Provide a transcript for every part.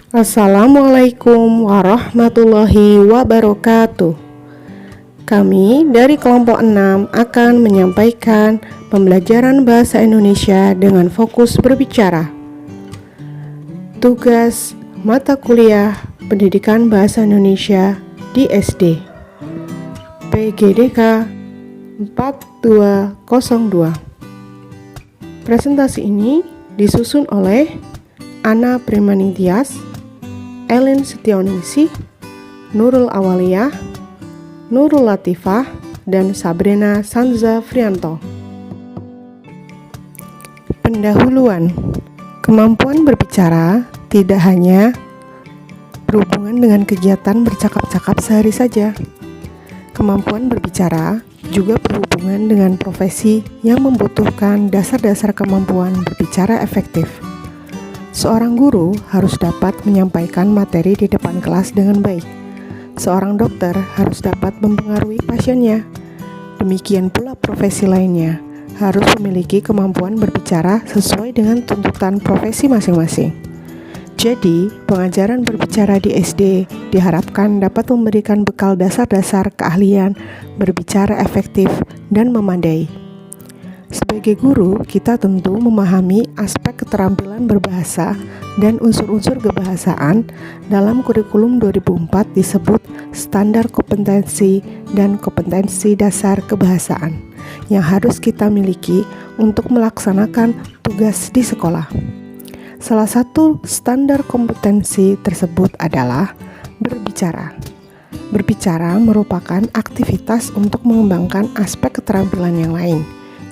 Assalamualaikum warahmatullahi wabarakatuh. Kami dari kelompok 6 akan menyampaikan pembelajaran bahasa Indonesia dengan fokus berbicara. Tugas mata kuliah Pendidikan Bahasa Indonesia di SD. PGDK 4202. Presentasi ini disusun oleh Ana Primaningtyas, Elin Setioningsi, Nurul Awaliyah, Nurul Latifah, dan Sabrina Sanza Frianto. Pendahuluan. Kemampuan berbicara tidak hanya berhubungan dengan kegiatan bercakap-cakap sehari saja. Kemampuan berbicara juga berhubungan dengan profesi yang membutuhkan dasar-dasar kemampuan berbicara efektif. Seorang guru harus dapat menyampaikan materi di depan kelas dengan baik. Seorang dokter harus dapat mempengaruhi pasiennya. Demikian pula profesi lainnya harus memiliki kemampuan berbicara sesuai dengan tuntutan profesi masing-masing. Jadi, pengajaran berbicara di SD diharapkan dapat memberikan bekal dasar-dasar keahlian berbicara efektif dan memadai. Sebagai guru, kita tentu memahami aspek keterampilan berbahasa dan unsur-unsur kebahasaan dalam kurikulum 2004 disebut standar kompetensi dan kompetensi dasar kebahasaan yang harus kita miliki untuk melaksanakan tugas di sekolah. Salah satu standar kompetensi tersebut adalah berbicara. Berbicara merupakan aktivitas untuk mengembangkan aspek keterampilan yang lain,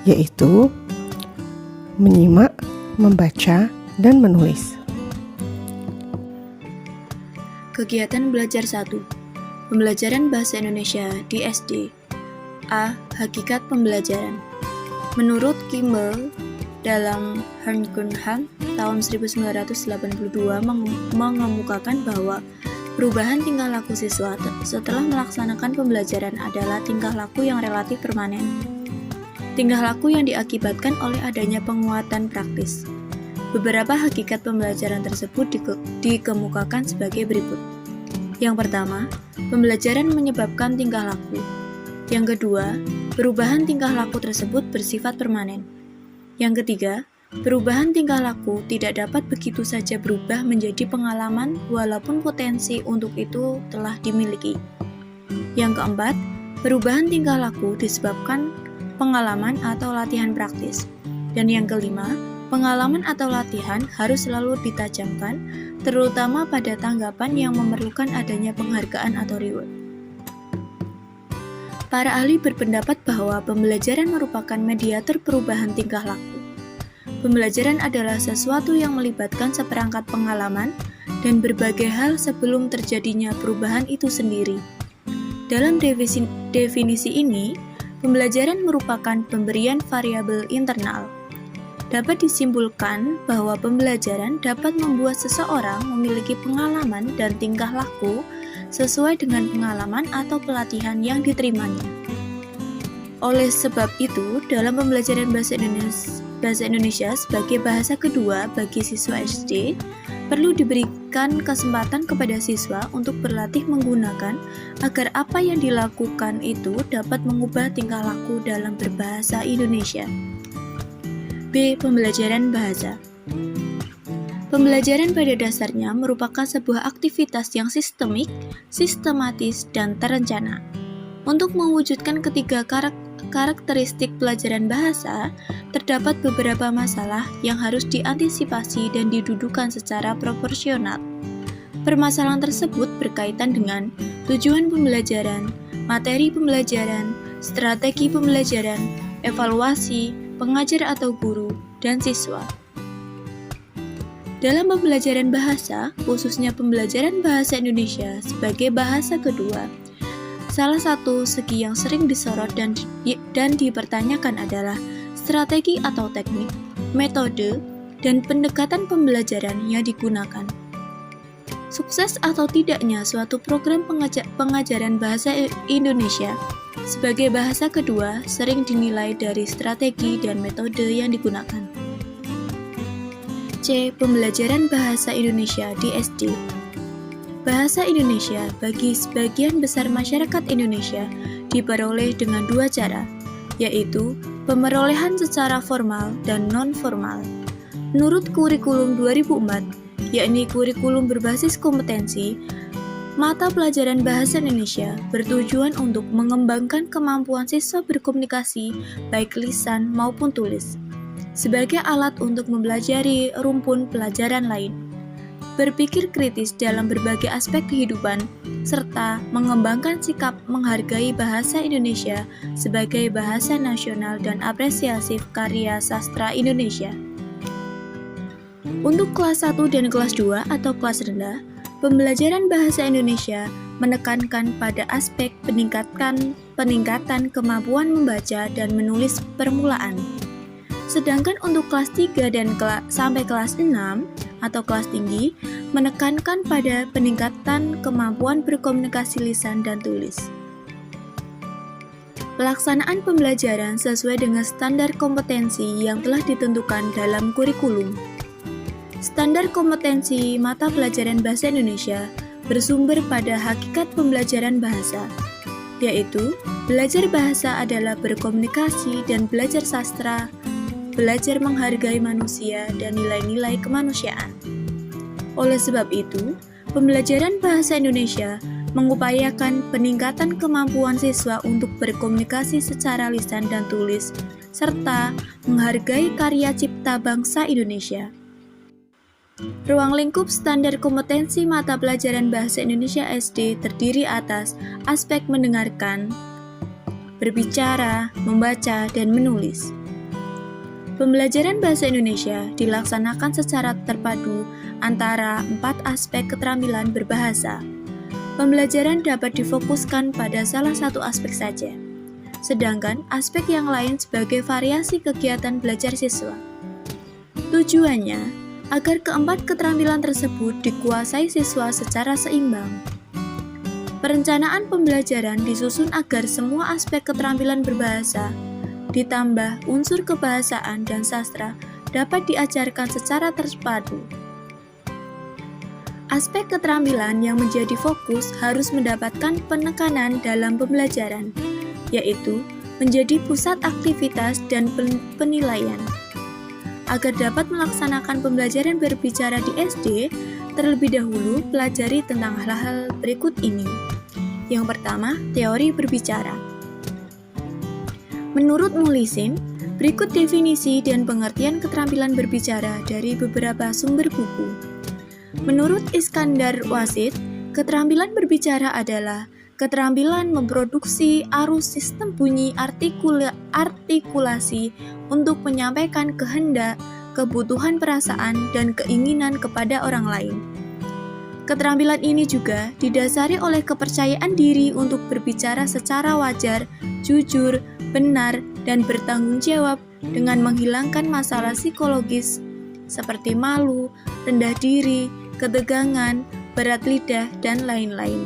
yaitu menyimak, membaca, dan menulis. Kegiatan belajar 1. Pembelajaran Bahasa Indonesia di SD. A. Hakikat pembelajaran. Menurut Kimball dalam Herkunhan tahun 1982 mengemukakan bahwa perubahan tingkah laku siswa setelah melaksanakan pembelajaran adalah tingkah laku yang relatif permanen. Tingkah laku yang diakibatkan oleh adanya penguatan praktis. Beberapa hakikat pembelajaran tersebut dikemukakan sebagai berikut. Yang pertama, pembelajaran menyebabkan tingkah laku. Yang kedua, perubahan tingkah laku tersebut bersifat permanen. Yang ketiga, perubahan tingkah laku tidak dapat begitu saja berubah menjadi pengalaman walaupun potensi untuk itu telah dimiliki. Yang keempat, perubahan tingkah laku disebabkan pengalaman atau latihan praktis. Dan yang kelima, pengalaman atau latihan harus selalu ditajamkan, terutama pada tanggapan yang memerlukan adanya penghargaan atau reward. Para ahli berpendapat bahwa pembelajaran merupakan mediator perubahan tingkah laku. Pembelajaran adalah sesuatu yang melibatkan seperangkat pengalaman dan berbagai hal sebelum terjadinya perubahan itu sendiri. Dalam definisi ini, pembelajaran merupakan pemberian variabel internal. Dapat disimpulkan bahwa pembelajaran dapat membuat seseorang memiliki pengalaman dan tingkah laku sesuai dengan pengalaman atau pelatihan yang diterimanya. Oleh sebab itu, dalam pembelajaran bahasa Indonesia sebagai bahasa kedua bagi siswa SD, perlu diberikan kesempatan kepada siswa untuk berlatih menggunakan agar apa yang dilakukan itu dapat mengubah tingkah laku dalam berbahasa Indonesia. B. Pembelajaran bahasa. Pembelajaran pada dasarnya merupakan sebuah aktivitas yang sistemik, sistematis, dan terencana. Untuk mewujudkan ketiga karakteristik pelajaran bahasa, terdapat beberapa masalah yang harus diantisipasi dan didudukan secara proporsional. Permasalahan tersebut berkaitan dengan tujuan pembelajaran, materi pembelajaran, strategi pembelajaran, evaluasi, pengajar atau guru, dan siswa. Dalam pembelajaran bahasa, khususnya pembelajaran bahasa Indonesia sebagai bahasa kedua, salah satu segi yang sering disorot dan dipertanyakan adalah strategi atau teknik, metode, dan pendekatan pembelajaran yang digunakan. Sukses atau tidaknya suatu program pengajaran bahasa Indonesia sebagai bahasa kedua sering dinilai dari strategi dan metode yang digunakan. C. Pembelajaran bahasa Indonesia di SD. Bahasa Indonesia bagi sebagian besar masyarakat Indonesia diperoleh dengan dua cara, yaitu pemerolehan secara formal dan non-formal. Menurut kurikulum 2004, yakni kurikulum berbasis kompetensi, mata pelajaran bahasa Indonesia bertujuan untuk mengembangkan kemampuan siswa berkomunikasi baik lisan maupun tulis, sebagai alat untuk mempelajari rumpun pelajaran lain, berpikir kritis dalam berbagai aspek kehidupan, serta mengembangkan sikap menghargai bahasa Indonesia sebagai bahasa nasional dan apresiasi karya sastra Indonesia. Untuk kelas 1 dan kelas 2 atau kelas rendah, pembelajaran bahasa Indonesia menekankan pada aspek peningkatan kemampuan membaca dan menulis permulaan. Sedangkan untuk kelas 3 dan sampai kelas 6 atau kelas tinggi menekankan pada peningkatan kemampuan berkomunikasi lisan dan tulis. Pelaksanaan pembelajaran sesuai dengan standar kompetensi yang telah ditentukan dalam kurikulum. Standar kompetensi mata pelajaran bahasa Indonesia bersumber pada hakikat pembelajaran bahasa, yaitu belajar bahasa adalah berkomunikasi dan belajar sastra, belajar menghargai manusia dan nilai-nilai kemanusiaan. Oleh sebab itu, pembelajaran bahasa Indonesia mengupayakan peningkatan kemampuan siswa untuk berkomunikasi secara lisan dan tulis, serta menghargai karya cipta bangsa Indonesia. Ruang lingkup standar kompetensi mata pelajaran bahasa Indonesia SD terdiri atas aspek mendengarkan, berbicara, membaca, dan menulis. Pembelajaran bahasa Indonesia dilaksanakan secara terpadu antara 4 aspek keterampilan berbahasa. Pembelajaran dapat difokuskan pada salah satu aspek saja, sedangkan aspek yang lain sebagai variasi kegiatan belajar siswa. Tujuannya agar keempat keterampilan tersebut dikuasai siswa secara seimbang. Perencanaan pembelajaran disusun agar semua aspek keterampilan berbahasa ditambah unsur kebahasaan dan sastra dapat diajarkan secara terpadu. Aspek keterampilan yang menjadi fokus harus mendapatkan penekanan dalam pembelajaran, yaitu menjadi pusat aktivitas dan penilaian. Agar dapat melaksanakan pembelajaran berbicara di SD, terlebih dahulu pelajari tentang hal-hal berikut ini. Yang pertama, teori berbicara. Menurut Mulisin, berikut definisi dan pengertian keterampilan berbicara dari beberapa sumber buku. Menurut Iskandar Wasid, keterampilan berbicara adalah keterampilan memproduksi arus sistem bunyi artikulasi untuk menyampaikan kehendak, kebutuhan perasaan, dan keinginan kepada orang lain. Keterampilan ini juga didasari oleh kepercayaan diri untuk berbicara secara wajar, jujur, benar, dan bertanggung jawab dengan menghilangkan masalah psikologis seperti malu, rendah diri, ketegangan, berat lidah, dan lain-lain.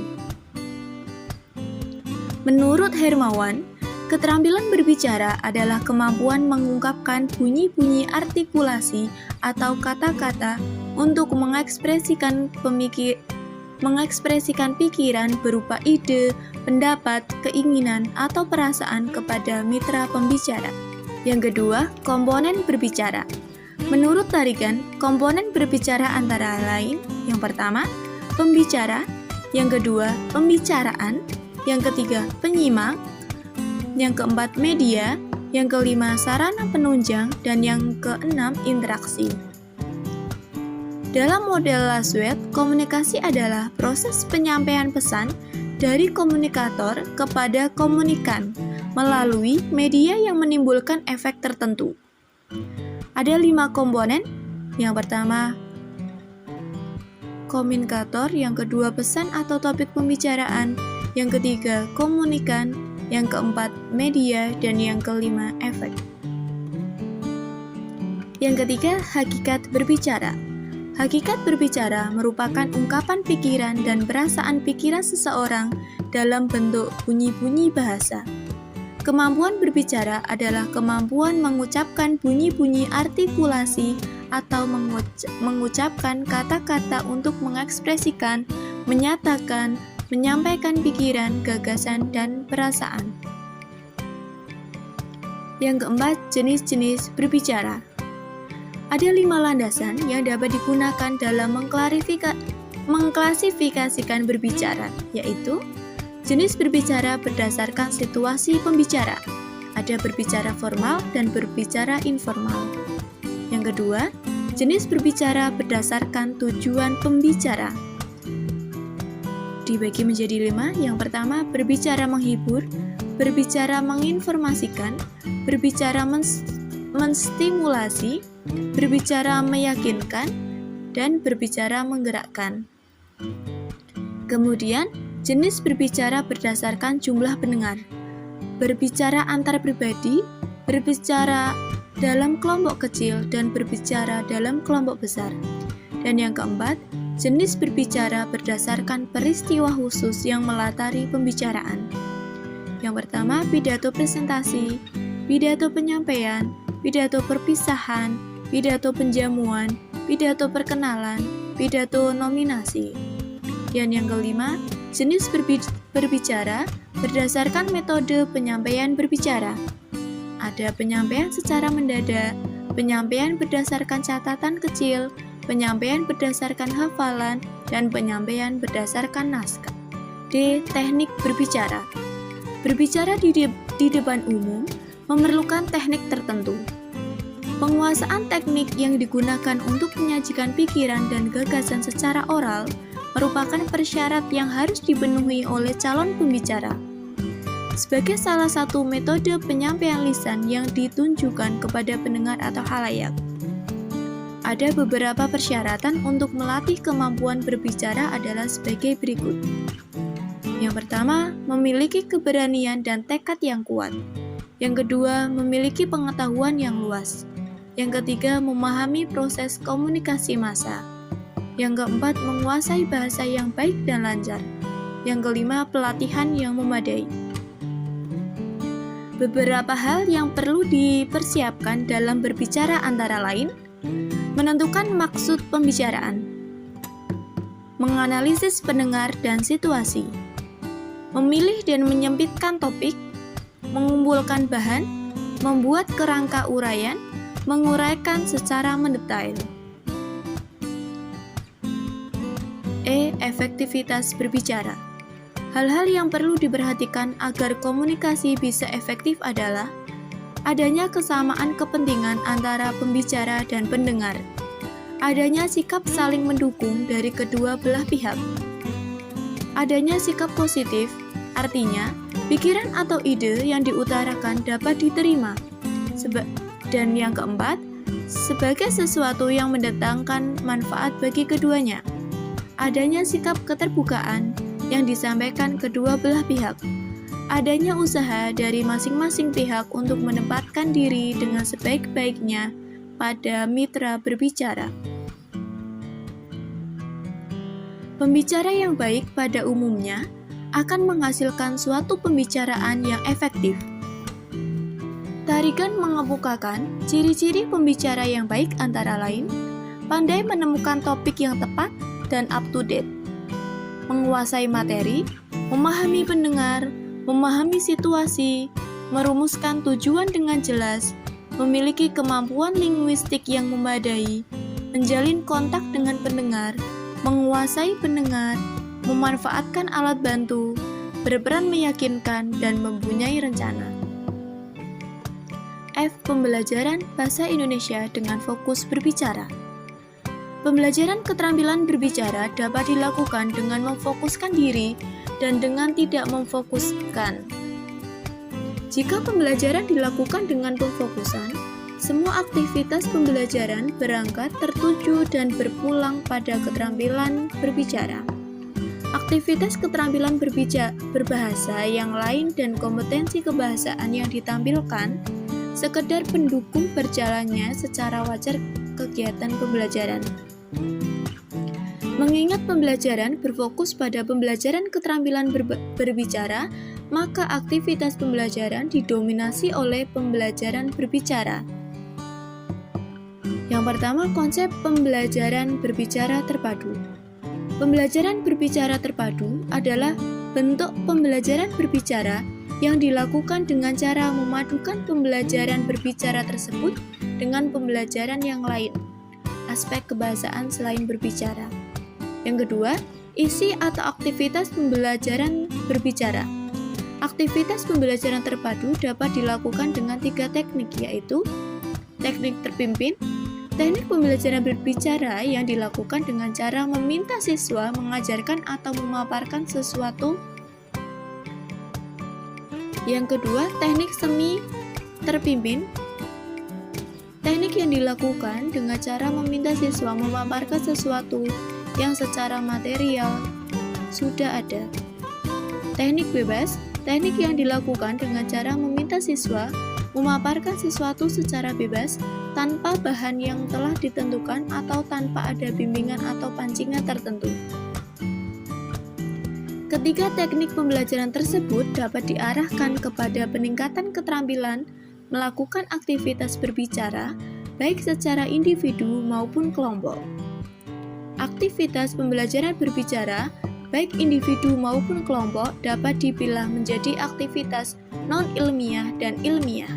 Menurut Hermawan, keterampilan berbicara adalah kemampuan mengungkapkan bunyi-bunyi artikulasi atau kata-kata untuk mengekspresikan pikiran berupa ide, pendapat, keinginan, atau perasaan kepada mitra pembicara. Yang kedua, komponen berbicara. Menurut Tarigan, komponen berbicara antara lain, yang pertama, pembicara, yang kedua, pembicaraan, yang ketiga, penyimak, yang keempat, media, yang kelima, sarana penunjang, dan yang keenam, interaksi. Dalam model Lasswade, komunikasi adalah proses penyampaian pesan dari komunikator kepada komunikan melalui media yang menimbulkan efek tertentu. Ada 5 komponen. Yang pertama, komunikator, yang kedua, pesan atau topik pembicaraan, yang ketiga, komunikan, yang keempat, media, dan yang kelima, efek. Yang ketiga, hakikat berbicara. Hakikat berbicara merupakan ungkapan pikiran dan perasaan pikiran seseorang dalam bentuk bunyi-bunyi bahasa. Kemampuan berbicara adalah kemampuan mengucapkan bunyi-bunyi artikulasi atau mengucapkan kata-kata untuk mengekspresikan, menyatakan, menyampaikan pikiran, gagasan, dan perasaan. Yang keempat, jenis-jenis berbicara. Ada 5 landasan yang dapat digunakan dalam mengklasifikasikan berbicara, yaitu jenis berbicara berdasarkan situasi pembicara. Ada berbicara formal dan berbicara informal. Yang kedua, jenis berbicara berdasarkan tujuan pembicara. Dibagi menjadi 5. Yang pertama, berbicara menghibur, berbicara menginformasikan, berbicara menstimulasi, berbicara meyakinkan, dan berbicara menggerakkan. Kemudian, jenis berbicara berdasarkan jumlah pendengar. Berbicara antar pribadi, berbicara dalam kelompok kecil, dan berbicara dalam kelompok besar. Dan yang keempat, jenis berbicara berdasarkan peristiwa khusus yang melatari pembicaraan. Yang pertama, pidato presentasi, pidato penyampaian, pidato perpisahan, pidato penjamuan, pidato perkenalan, pidato nominasi. Dan yang kelima, jenis berbicara berdasarkan metode penyampaian berbicara. Ada penyampaian secara mendadak, penyampaian berdasarkan catatan kecil, penyampaian berdasarkan hafalan, dan penyampaian berdasarkan naskah. D. Teknik berbicara. Berbicara di depan umum memerlukan teknik tertentu. Penguasaan teknik yang digunakan untuk menyajikan pikiran dan gagasan secara oral merupakan persyarat yang harus dipenuhi oleh calon pembicara. Sebagai salah satu metode penyampaian lisan yang ditunjukkan kepada pendengar atau khalayak, ada beberapa persyaratan untuk melatih kemampuan berbicara adalah sebagai berikut. Yang pertama, memiliki keberanian dan tekad yang kuat. Yang kedua, memiliki pengetahuan yang luas. Yang ketiga, memahami proses komunikasi massa. Yang keempat, menguasai bahasa yang baik dan lancar. Yang kelima, pelatihan yang memadai. Beberapa hal yang perlu dipersiapkan dalam berbicara antara lain, menentukan maksud pembicaraan, menganalisis pendengar dan situasi, memilih dan menyempitkan topik, mengumpulkan bahan, membuat kerangka uraian, menguraikan secara mendetail. E. Efektivitas berbicara. Hal-hal yang perlu diperhatikan agar komunikasi bisa efektif adalah adanya kesamaan kepentingan antara pembicara dan pendengar, adanya sikap saling mendukung dari kedua belah pihak, adanya sikap positif, artinya pikiran atau ide yang diutarakan dapat diterima. Dan yang keempat, sebagai sesuatu yang mendatangkan manfaat bagi keduanya. Adanya sikap keterbukaan yang disampaikan kedua belah pihak. Adanya usaha dari masing-masing pihak untuk menempatkan diri dengan sebaik-baiknya pada mitra berbicara. Pembicara yang baik pada umumnya akan menghasilkan suatu pembicaraan yang efektif. Tarigan mengemukakan ciri-ciri pembicara yang baik antara lain, pandai menemukan topik yang tepat dan up to date, menguasai materi, memahami pendengar, memahami situasi, merumuskan tujuan dengan jelas, memiliki kemampuan linguistik yang memadai, menjalin kontak dengan pendengar, menguasai pendengar, memanfaatkan alat bantu, berperan meyakinkan, dan mempunyai rencana. F. Pembelajaran Bahasa Indonesia dengan fokus berbicara. Pembelajaran keterampilan berbicara dapat dilakukan dengan memfokuskan diri dan dengan tidak memfokuskan. Jika pembelajaran dilakukan dengan pemfokusan, semua aktivitas pembelajaran berangkat, tertuju, dan berpulang pada keterampilan berbicara. Aktivitas keterampilan berbahasa yang lain dan kompetensi kebahasaan yang ditampilkan sekedar pendukung berjalannya secara wajar kegiatan pembelajaran. Mengingat pembelajaran berfokus pada pembelajaran keterampilan berbicara, maka aktivitas pembelajaran didominasi oleh pembelajaran berbicara. Yang Yang pertama, konsep pembelajaran berbicara terpadu. Pembelajaran berbicara terpadu adalah bentuk pembelajaran berbicara yang dilakukan dengan cara memadukan pembelajaran berbicara tersebut dengan pembelajaran yang lain, aspek kebahasaan selain berbicara. Yang kedua, isi atau aktivitas pembelajaran berbicara. Aktivitas pembelajaran terpadu dapat dilakukan dengan 3 teknik, yaitu teknik terpimpin. Teknik pembelajaran berbicara yang dilakukan dengan cara meminta siswa mengajarkan atau memaparkan sesuatu. Yang kedua, teknik semi terpimpin. Teknik yang dilakukan dengan cara meminta siswa memaparkan sesuatu yang secara material sudah ada. Teknik bebas. Teknik yang dilakukan dengan cara meminta siswa memaparkan sesuatu secara bebas tanpa bahan yang telah ditentukan atau tanpa ada bimbingan atau pancingan tertentu. Ketiga teknik pembelajaran tersebut dapat diarahkan kepada peningkatan keterampilan melakukan aktivitas berbicara baik secara individu maupun kelompok. Aktivitas pembelajaran berbicara baik individu maupun kelompok dapat dipilah menjadi aktivitas non-ilmiah dan ilmiah.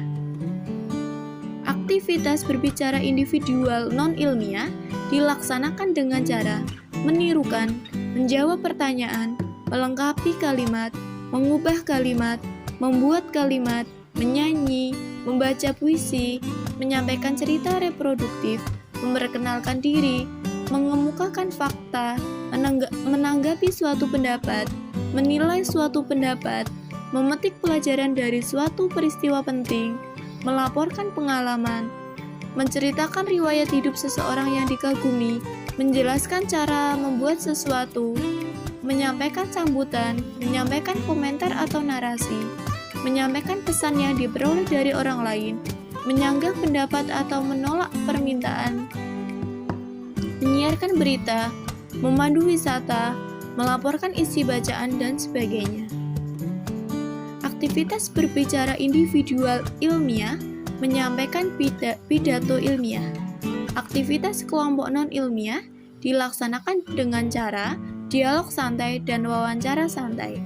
Aktivitas berbicara individual non-ilmiah dilaksanakan dengan cara menirukan, menjawab pertanyaan, melengkapi kalimat, mengubah kalimat, membuat kalimat, menyanyi, membaca puisi, menyampaikan cerita reproduktif, memperkenalkan diri, mengemukakan fakta, menanggapi suatu pendapat, menilai suatu pendapat, memetik pelajaran dari suatu peristiwa penting, melaporkan pengalaman, menceritakan riwayat hidup seseorang yang dikagumi, menjelaskan cara membuat sesuatu, menyampaikan sambutan, menyampaikan komentar atau narasi, menyampaikan pesan yang diperoleh dari orang lain, menyanggah pendapat atau menolak permintaan, menyiarkan berita, memandu wisata, melaporkan isi bacaan, dan sebagainya. Aktivitas berbicara individual ilmiah menyampaikan pidato ilmiah. Aktivitas kelompok non-ilmiah dilaksanakan dengan cara dialog santai dan wawancara santai.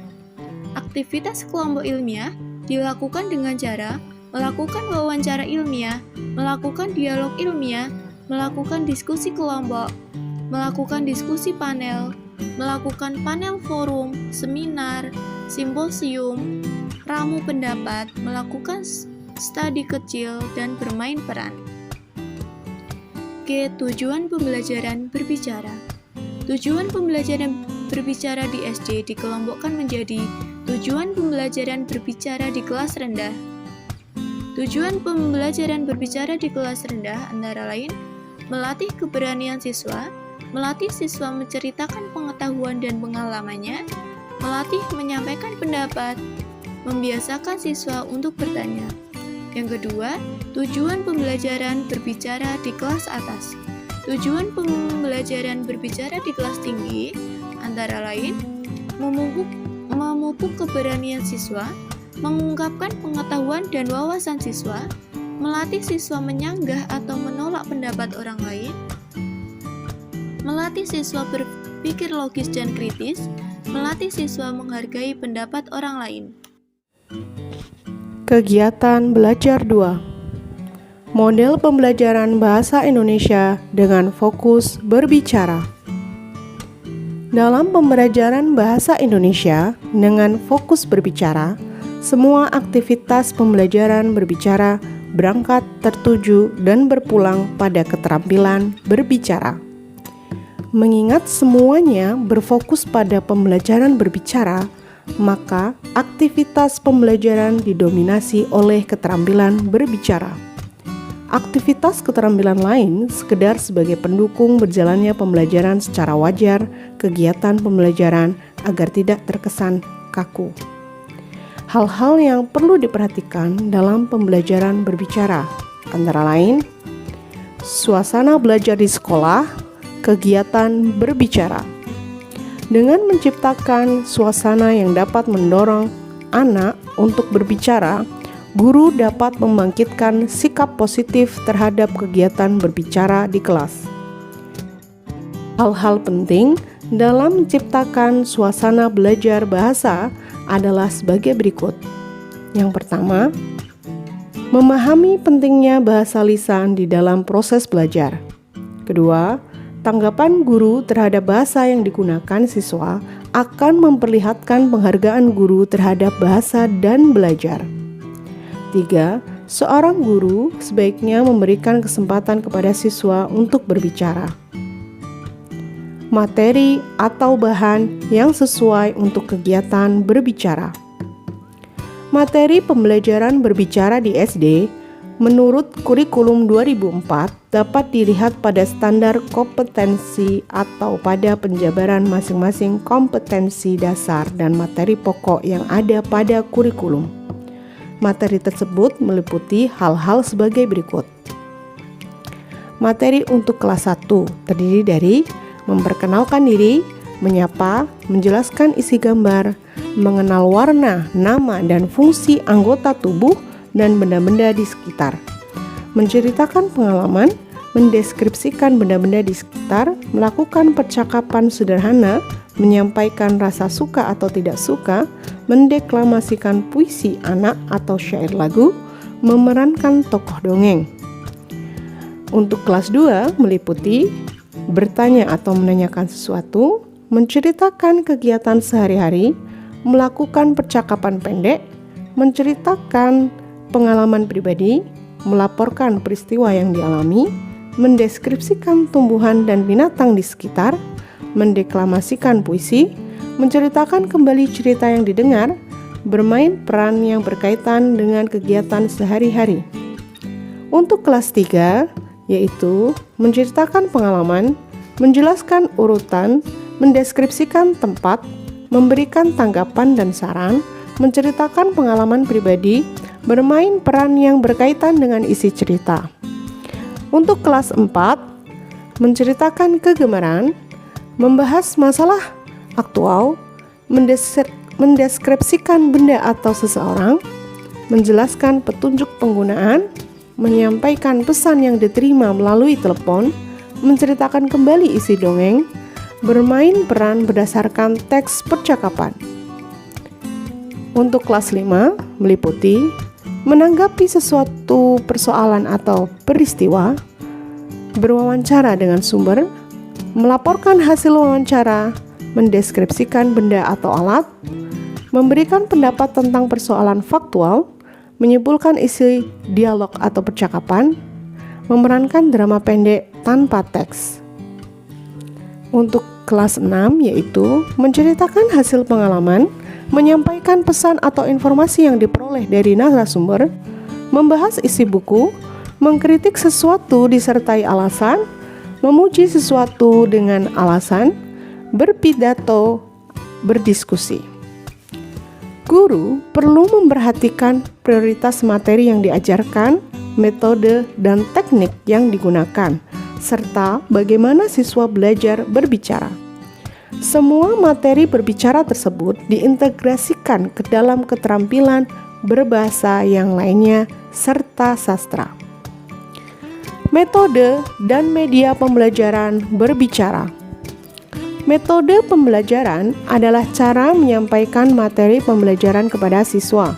Aktivitas kelompok ilmiah dilakukan dengan cara melakukan wawancara ilmiah, melakukan dialog ilmiah, melakukan diskusi kelompok, melakukan diskusi panel, melakukan panel forum, seminar, simposium, ramu pendapat, melakukan studi kecil, dan bermain peran. G. Tujuan pembelajaran berbicara. Tujuan pembelajaran berbicara di SD dikelompokkan menjadi tujuan pembelajaran berbicara di kelas rendah. Tujuan pembelajaran berbicara di kelas rendah antara lain melatih keberanian siswa, melatih siswa menceritakan pengetahuan dan pengalamannya, melatih menyampaikan pendapat, membiasakan siswa untuk bertanya. Yang kedua, tujuan pembelajaran berbicara di kelas atas. Tujuan pembelajaran berbicara di kelas tinggi antara lain memupuk keberanian siswa, mengungkapkan pengetahuan dan wawasan siswa, melatih siswa menyanggah atau menolak pendapat orang lain, melatih siswa berpikir logis dan kritis, melatih siswa menghargai pendapat orang lain. Kegiatan belajar 2. Model pembelajaran bahasa Indonesia dengan fokus berbicara. Dalam pembelajaran bahasa Indonesia dengan fokus berbicara, semua aktivitas pembelajaran berbicara berangkat, tertuju, dan berpulang pada keterampilan berbicara. Mengingat semuanya berfokus pada pembelajaran berbicara, maka aktivitas pembelajaran didominasi oleh keterampilan berbicara. Aktivitas keterampilan lain sekedar sebagai pendukung berjalannya pembelajaran secara wajar, kegiatan pembelajaran agar tidak terkesan kaku. Hal-hal yang perlu diperhatikan dalam pembelajaran berbicara antara lain suasana belajar di sekolah, kegiatan berbicara. Dengan menciptakan suasana yang dapat mendorong anak untuk berbicara, guru dapat membangkitkan sikap positif terhadap kegiatan berbicara di kelas. Hal-hal penting dalam menciptakan suasana belajar bahasa adalah sebagai berikut. Yang pertama, memahami pentingnya bahasa lisan di dalam proses belajar. Kedua, tanggapan guru terhadap bahasa yang digunakan siswa akan memperlihatkan penghargaan guru terhadap bahasa dan belajar. 3. Seorang guru sebaiknya memberikan kesempatan kepada siswa untuk berbicara. Materi atau bahan yang sesuai untuk kegiatan berbicara. Materi pembelajaran berbicara di SD menurut kurikulum 2004 dapat dilihat pada standar kompetensi atau pada penjabaran masing-masing kompetensi dasar dan materi pokok yang ada pada kurikulum. Materi tersebut meliputi hal-hal sebagai berikut. Materi untuk kelas 1 terdiri dari memperkenalkan diri, menyapa, menjelaskan isi gambar, mengenal warna, nama, dan fungsi anggota tubuh dan benda-benda di sekitar, menceritakan pengalaman, mendeskripsikan benda-benda di sekitar, melakukan percakapan sederhana, menyampaikan rasa suka atau tidak suka, mendeklamasikan puisi anak atau syair lagu, memerankan tokoh dongeng. Untuk kelas 2 meliputi bertanya atau menanyakan sesuatu, menceritakan kegiatan sehari-hari, melakukan percakapan pendek, menceritakan pengalaman pribadi, melaporkan peristiwa yang dialami, mendeskripsikan tumbuhan dan binatang di sekitar, mendeklamasikan puisi, menceritakan kembali cerita yang didengar, bermain peran yang berkaitan dengan kegiatan sehari-hari. Untuk kelas 3, yaitu menceritakan pengalaman, menjelaskan urutan, mendeskripsikan tempat, memberikan tanggapan dan saran, menceritakan pengalaman pribadi, bermain peran yang berkaitan dengan isi cerita. Untuk kelas 4, menceritakan kegemaran, membahas masalah aktual, mendeskripsikan benda atau seseorang, menjelaskan petunjuk penggunaan, menyampaikan pesan yang diterima melalui telepon, menceritakan kembali isi dongeng, bermain peran berdasarkan teks percakapan. Untuk kelas 5 meliputi menanggapi sesuatu persoalan atau peristiwa, berwawancara dengan sumber, melaporkan hasil wawancara, mendeskripsikan benda atau alat, memberikan pendapat tentang persoalan faktual, menyimpulkan isi dialog atau percakapan, memerankan drama pendek tanpa teks. Untuk kelas 6 yaitu menceritakan hasil pengalaman, menyampaikan pesan atau informasi yang diperoleh dari narasumber, membahas isi buku, mengkritik sesuatu disertai alasan, memuji sesuatu dengan alasan, berpidato, berdiskusi. Guru perlu memperhatikan prioritas materi yang diajarkan, metode dan teknik yang digunakan, serta bagaimana siswa belajar berbicara. Semua materi berbicara tersebut diintegrasikan ke dalam keterampilan berbahasa yang lainnya serta sastra. Metode dan media pembelajaran berbicara. Metode pembelajaran adalah cara menyampaikan materi pembelajaran kepada siswa.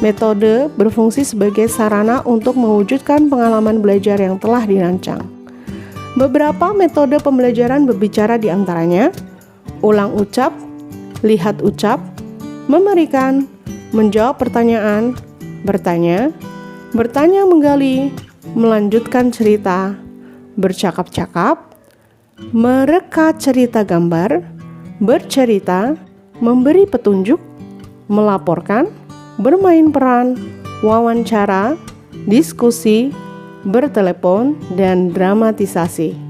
Metode berfungsi sebagai sarana untuk mewujudkan pengalaman belajar yang telah dirancang. Beberapa metode pembelajaran berbicara diantaranya ulang ucap, lihat ucap, memberikan, menjawab pertanyaan, bertanya, bertanya menggali, melanjutkan cerita, bercakap-cakap, mereka cerita gambar, bercerita, memberi petunjuk, melaporkan, bermain peran, wawancara, diskusi, bertelepon, dan dramatisasi.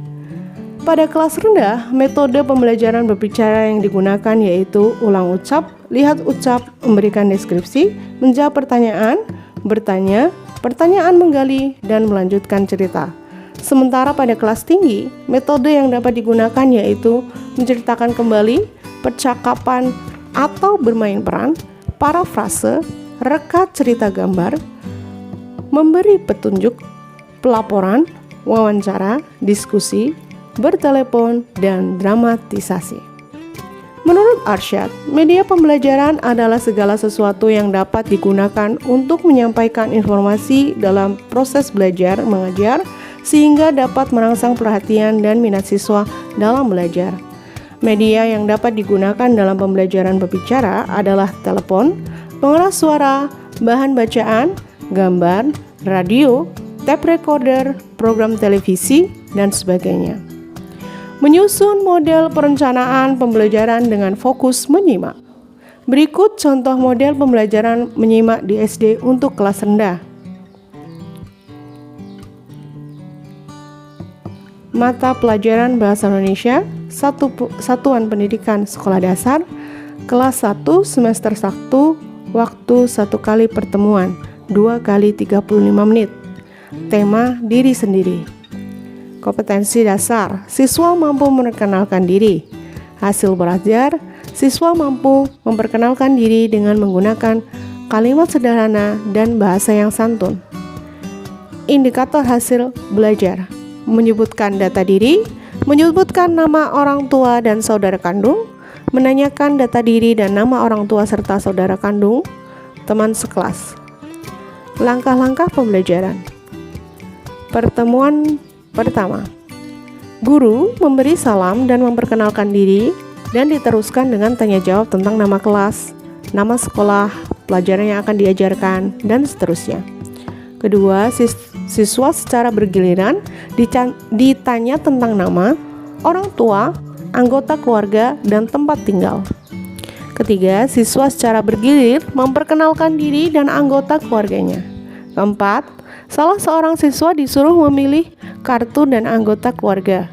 Pada kelas rendah, metode pembelajaran berbicara yang digunakan yaitu ulang ucap, lihat ucap, memberikan deskripsi, menjawab pertanyaan, bertanya, pertanyaan menggali, dan melanjutkan cerita. Sementara pada kelas tinggi, metode yang dapat digunakan yaitu menceritakan kembali, percakapan atau bermain peran, parafrase, rekat cerita gambar, memberi petunjuk, pelaporan, wawancara, diskusi, bertelepon, dan dramatisasi. Menurut Arsyad, media pembelajaran adalah segala sesuatu yang dapat digunakan untuk menyampaikan informasi dalam proses belajar mengajar sehingga dapat merangsang perhatian dan minat siswa dalam belajar. Media yang dapat digunakan dalam pembelajaran berbicara adalah telepon, pengeras suara, bahan bacaan, gambar, radio, tape recorder, program televisi, dan sebagainya. Menyusun model perencanaan pembelajaran dengan fokus menyimak. Berikut contoh model pembelajaran menyimak di SD untuk kelas rendah. Mata pelajaran Bahasa Indonesia, Satuan Pendidikan Sekolah Dasar, kelas 1 semester 1, waktu 1 kali pertemuan, 2 kali 35 menit. Tema diri sendiri. Kompetensi dasar, siswa mampu memperkenalkan diri. Hasil belajar, siswa mampu memperkenalkan diri dengan menggunakan kalimat sederhana dan bahasa yang santun. Indikator hasil belajar, menyebutkan data diri, menyebutkan nama orang tua dan saudara kandung, menanyakan data diri dan nama orang tua serta saudara kandung, teman sekelas. Langkah-langkah pembelajaran. Pertemuan pertama, guru memberi salam dan memperkenalkan diri dan diteruskan dengan tanya jawab tentang nama kelas, nama sekolah, pelajaran yang akan diajarkan, dan seterusnya. Kedua, siswa secara bergiliran ditanya tentang nama, orang tua, anggota keluarga, dan tempat tinggal. Ketiga, siswa secara bergilir memperkenalkan diri dan anggota keluarganya. Keempat, salah seorang siswa disuruh memilih kartu dan anggota keluarga.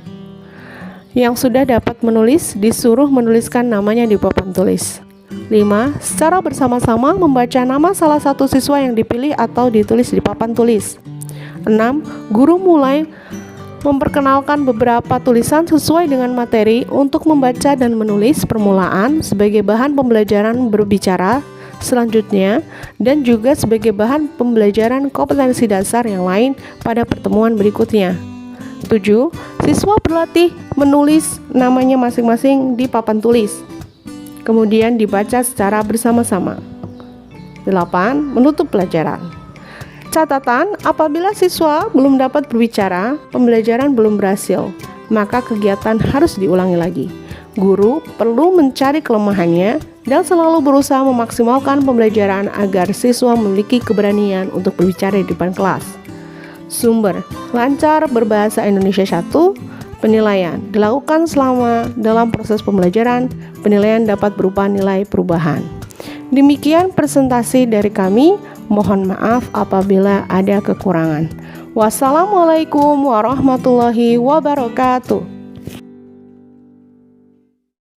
Yang sudah dapat menulis disuruh menuliskan namanya di papan tulis. 5. Secara bersama-sama membaca nama salah satu siswa yang dipilih atau ditulis di papan tulis. 6. Guru mulai memperkenalkan beberapa tulisan sesuai dengan materi untuk membaca dan menulis permulaan sebagai bahan pembelajaran berbicara selanjutnya dan juga sebagai bahan pembelajaran kompetensi dasar yang lain pada pertemuan berikutnya. 7. Siswa berlatih menulis namanya masing-masing di papan tulis, kemudian dibaca secara bersama-sama. 8. Menutup pelajaran. Catatan, apabila siswa belum dapat berbicara, pembelajaran belum berhasil, maka kegiatan harus diulangi lagi. Guru perlu mencari kelemahannya dan selalu berusaha memaksimalkan pembelajaran agar siswa memiliki keberanian untuk berbicara di depan kelas. Sumber, lancar berbahasa Indonesia 1, penilaian, dilakukan selama dalam proses pembelajaran, penilaian dapat berupa nilai perubahan. Demikian presentasi dari kami, mohon maaf apabila ada kekurangan. Wassalamualaikum warahmatullahi wabarakatuh.